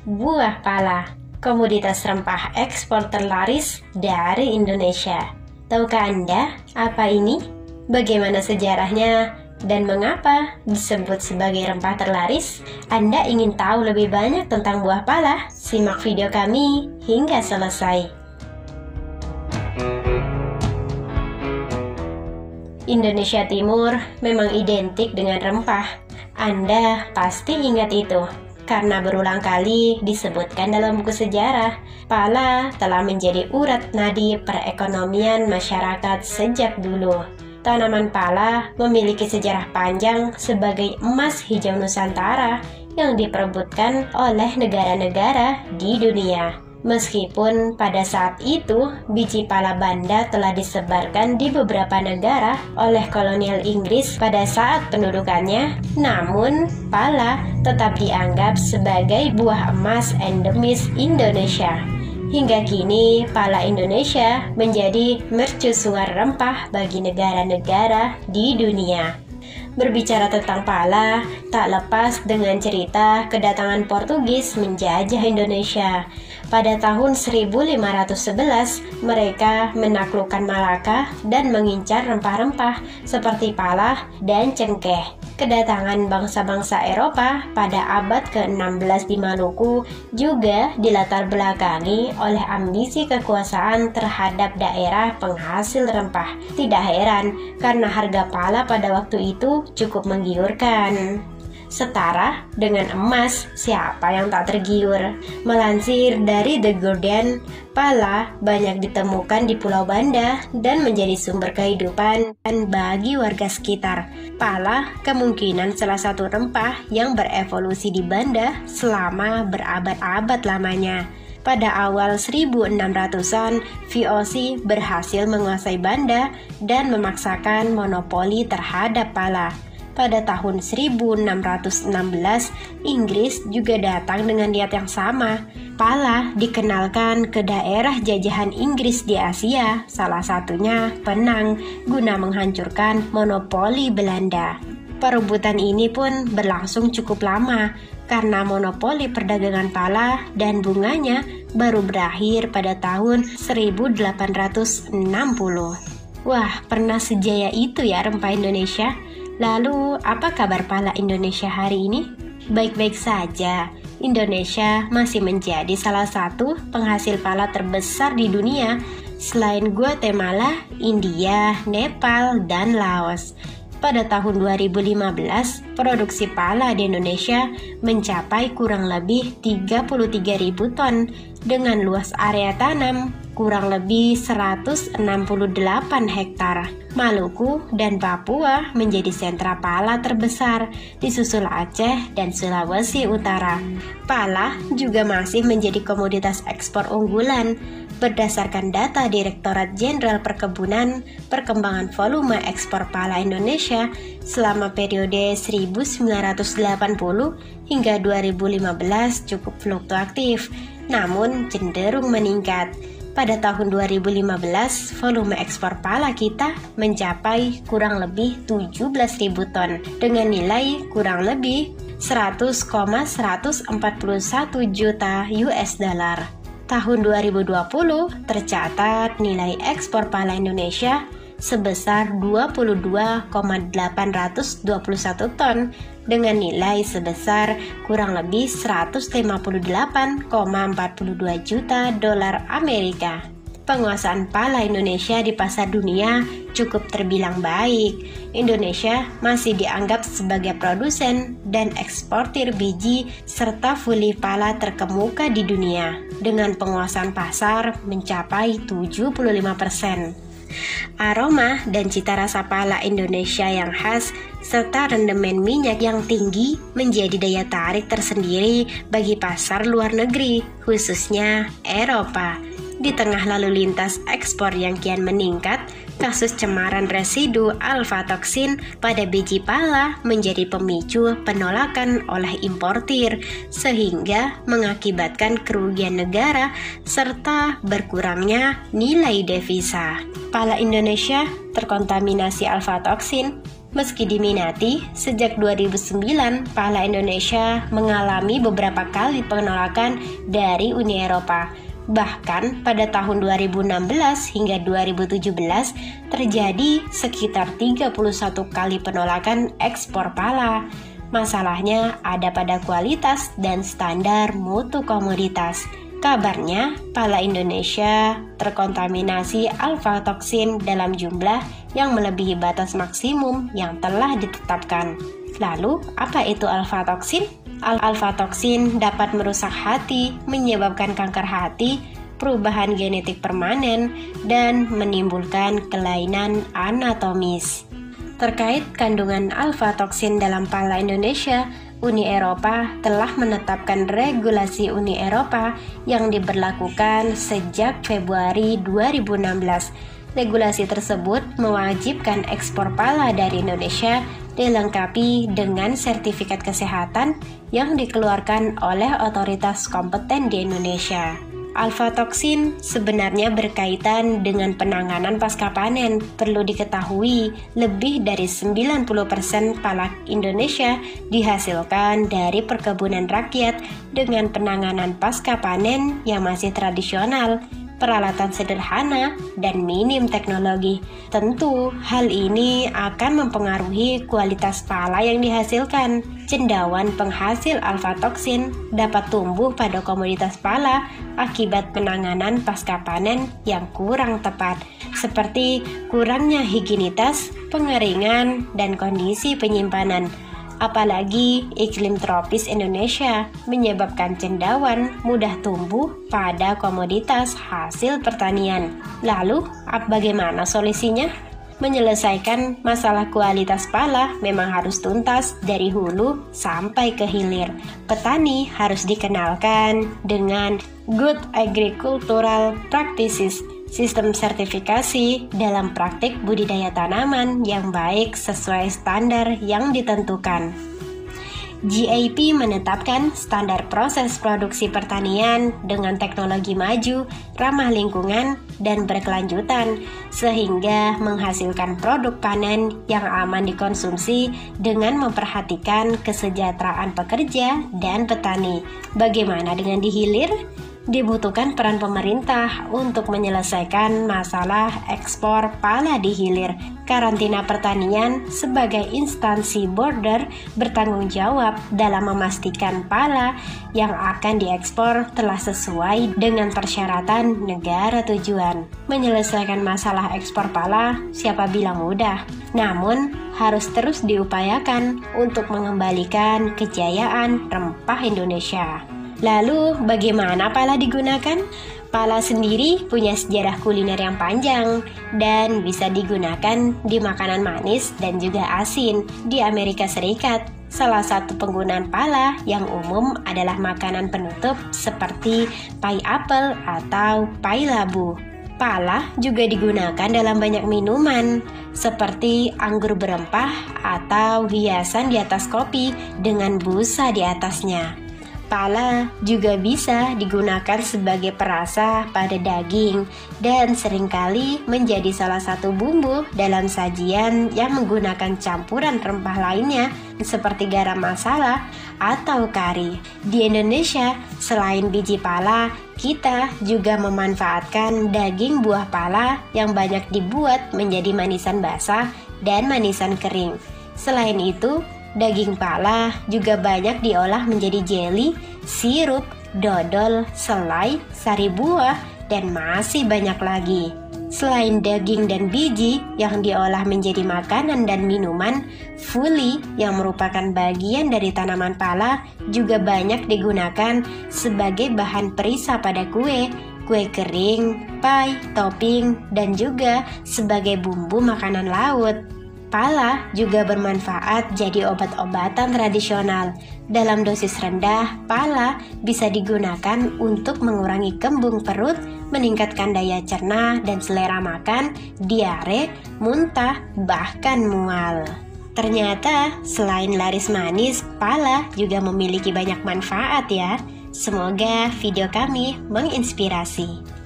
buah pala, komoditas rempah ekspor terlaris dari Indonesia. Tahukah Anda apa ini? Bagaimana sejarahnya? Dan mengapa disebut sebagai rempah terlaris? Anda ingin tahu lebih banyak tentang buah pala? Simak video kami hingga selesai. Indonesia Timur memang identik dengan rempah. Anda pasti ingat itu, karena berulang kali disebutkan dalam buku sejarah. Pala telah menjadi urat nadi perekonomian masyarakat sejak dulu. Tanaman pala memiliki sejarah panjang sebagai emas hijau Nusantara yang diperebutkan oleh negara-negara di dunia. Meskipun pada saat itu biji pala banda telah disebarkan di beberapa negara oleh kolonial Inggris pada saat pendudukannya, namun pala tetap dianggap sebagai buah emas endemis Indonesia. Hingga kini, pala Indonesia menjadi mercusuar rempah bagi negara-negara di dunia. Berbicara tentang pala, tak lepas dengan cerita kedatangan Portugis menjajah Indonesia. Pada tahun 1511, mereka menaklukkan Malaka dan mengincar rempah-rempah seperti pala dan cengkeh. Kedatangan bangsa-bangsa Eropa pada abad ke-16 di Maluku juga dilatar belakangi oleh ambisi kekuasaan terhadap daerah penghasil rempah. Tidak heran karena harga pala pada waktu itu cukup menggiurkan. Setara dengan emas, siapa yang tak tergiur? Melansir dari The Guardian, pala banyak ditemukan di Pulau Banda dan menjadi sumber kehidupan bagi warga sekitar. Pala kemungkinan salah satu rempah yang berevolusi di Banda selama berabad-abad lamanya. Pada awal 1600-an, VOC berhasil menguasai Banda dan memaksakan monopoli terhadap pala. Pada tahun 1616, Inggris juga datang dengan niat yang sama. Pala dikenalkan ke daerah jajahan Inggris di Asia, salah satunya Penang, guna menghancurkan monopoli Belanda. Perebutan ini pun berlangsung cukup lama, karena monopoli perdagangan pala dan bunganya baru berakhir pada tahun 1860. Wah, pernah sejaya itu ya rempah Indonesia. Lalu, apa kabar pala Indonesia hari ini? Baik-baik saja. Indonesia masih menjadi salah satu penghasil pala terbesar di dunia selain Guatemala, India, Nepal, dan Laos. Pada tahun 2015, produksi pala di Indonesia mencapai kurang lebih 33.000 ton dengan luas area tanam kurang lebih 168 hektar. Maluku dan Papua menjadi sentra pala terbesar, disusul Aceh dan Sulawesi Utara. Pala juga masih menjadi komoditas ekspor unggulan. Berdasarkan data Direktorat Jenderal Perkebunan, perkembangan volume ekspor pala Indonesia selama periode 1980 hingga 2015 cukup fluktuatif, namun cenderung meningkat. Pada tahun 2015, volume ekspor pala kita mencapai kurang lebih 17.000 ton dengan nilai kurang lebih 100,141 juta US dollar. Tahun 2020 tercatat nilai ekspor pala Indonesia sebesar 22,821 ton dengan nilai sebesar kurang lebih 158,42 juta dolar Amerika. Penguasaan pala Indonesia di pasar dunia cukup terbilang baik. Indonesia masih dianggap sebagai produsen dan eksportir biji serta fuli pala terkemuka di dunia dengan penguasaan pasar mencapai 75%. Aroma dan cita rasa pala Indonesia yang khas serta rendemen minyak yang tinggi menjadi daya tarik tersendiri bagi pasar luar negeri, khususnya Eropa. Di tengah lalu lintas ekspor yang kian meningkat, kasus cemaran residu alfa-toksin pada biji pala menjadi pemicu penolakan oleh importir, sehingga mengakibatkan kerugian negara serta berkurangnya nilai devisa. Pala Indonesia terkontaminasi alfa-toksin Meski diminati, sejak 2009, pala Indonesia mengalami beberapa kali penolakan dari Uni Eropa. Bahkan pada tahun 2016 hingga 2017 terjadi sekitar 31 kali penolakan ekspor pala. Masalahnya ada pada kualitas dan standar mutu komoditas. Kabarnya, pala Indonesia terkontaminasi alfa-toksin dalam jumlah yang melebihi batas maksimum yang telah ditetapkan. Lalu, apa itu alfa-toksin? Alfa-toksin dapat merusak hati, menyebabkan kanker hati, perubahan genetik permanen, dan menimbulkan kelainan anatomis. Terkait kandungan alfa-toksin dalam pala Indonesia, Uni Eropa telah menetapkan regulasi Uni Eropa yang diberlakukan sejak Februari 2016. Regulasi tersebut mewajibkan ekspor pala dari Indonesia dilengkapi dengan sertifikat kesehatan yang dikeluarkan oleh otoritas kompeten di Indonesia. Alfa-toksin sebenarnya berkaitan dengan penanganan pasca panen. Perlu diketahui, lebih dari 90% pala Indonesia dihasilkan dari perkebunan rakyat dengan penanganan pasca panen yang masih tradisional, peralatan sederhana, dan minim teknologi. Tentu, hal ini akan mempengaruhi kualitas pala yang dihasilkan. Cendawan penghasil alfa-toksin dapat tumbuh pada komoditas pala akibat penanganan pasca panen yang kurang tepat, seperti kurangnya higienitas, pengeringan, dan kondisi penyimpanan. Apalagi iklim tropis Indonesia menyebabkan cendawan mudah tumbuh pada komoditas hasil pertanian. Lalu, bagaimana solusinya? Menyelesaikan masalah kualitas pala memang harus tuntas dari hulu sampai ke hilir. Petani harus dikenalkan dengan Good Agricultural Practices, sistem sertifikasi dalam praktik budidaya tanaman yang baik sesuai standar yang ditentukan. GAP menetapkan standar proses produksi pertanian dengan teknologi maju, ramah lingkungan, dan berkelanjutan, sehingga menghasilkan produk panen yang aman dikonsumsi dengan memperhatikan kesejahteraan pekerja dan petani. Bagaimana dengan di hilir? Dibutuhkan peran pemerintah untuk menyelesaikan masalah ekspor pala di hilir. Karantina pertanian sebagai instansi border bertanggung jawab dalam memastikan pala yang akan diekspor telah sesuai dengan persyaratan negara tujuan. Menyelesaikan masalah ekspor pala siapa bilang mudah, namun harus terus diupayakan untuk mengembalikan kejayaan rempah Indonesia. Lalu, bagaimana pala digunakan? Pala sendiri punya sejarah kuliner yang panjang dan bisa digunakan di makanan manis dan juga asin. Di Amerika Serikat, salah satu penggunaan pala yang umum adalah makanan penutup seperti pai apel atau pai labu. Pala juga digunakan dalam banyak minuman seperti anggur berempah atau hiasan di atas kopi dengan busa di atasnya. Pala juga bisa digunakan sebagai perasa pada daging dan seringkali menjadi salah satu bumbu dalam sajian yang menggunakan campuran rempah lainnya seperti garam masala atau kari. Di Indonesia, selain biji pala, kita juga memanfaatkan daging buah pala yang banyak dibuat menjadi manisan basah dan manisan kering. Selain itu, daging pala juga banyak diolah menjadi jeli, sirup, dodol, selai, sari buah, dan masih banyak lagi. Selain daging dan biji yang diolah menjadi makanan dan minuman, fuli yang merupakan bagian dari tanaman pala juga banyak digunakan sebagai bahan perisa pada kue kering, pie, topping, dan juga sebagai bumbu makanan laut. Pala juga bermanfaat jadi obat-obatan tradisional. Dalam dosis rendah, pala bisa digunakan untuk mengurangi kembung perut, meningkatkan daya cerna dan selera makan, diare, muntah, bahkan mual. Ternyata selain laris manis, pala juga memiliki banyak manfaat ya. Semoga video kami menginspirasi.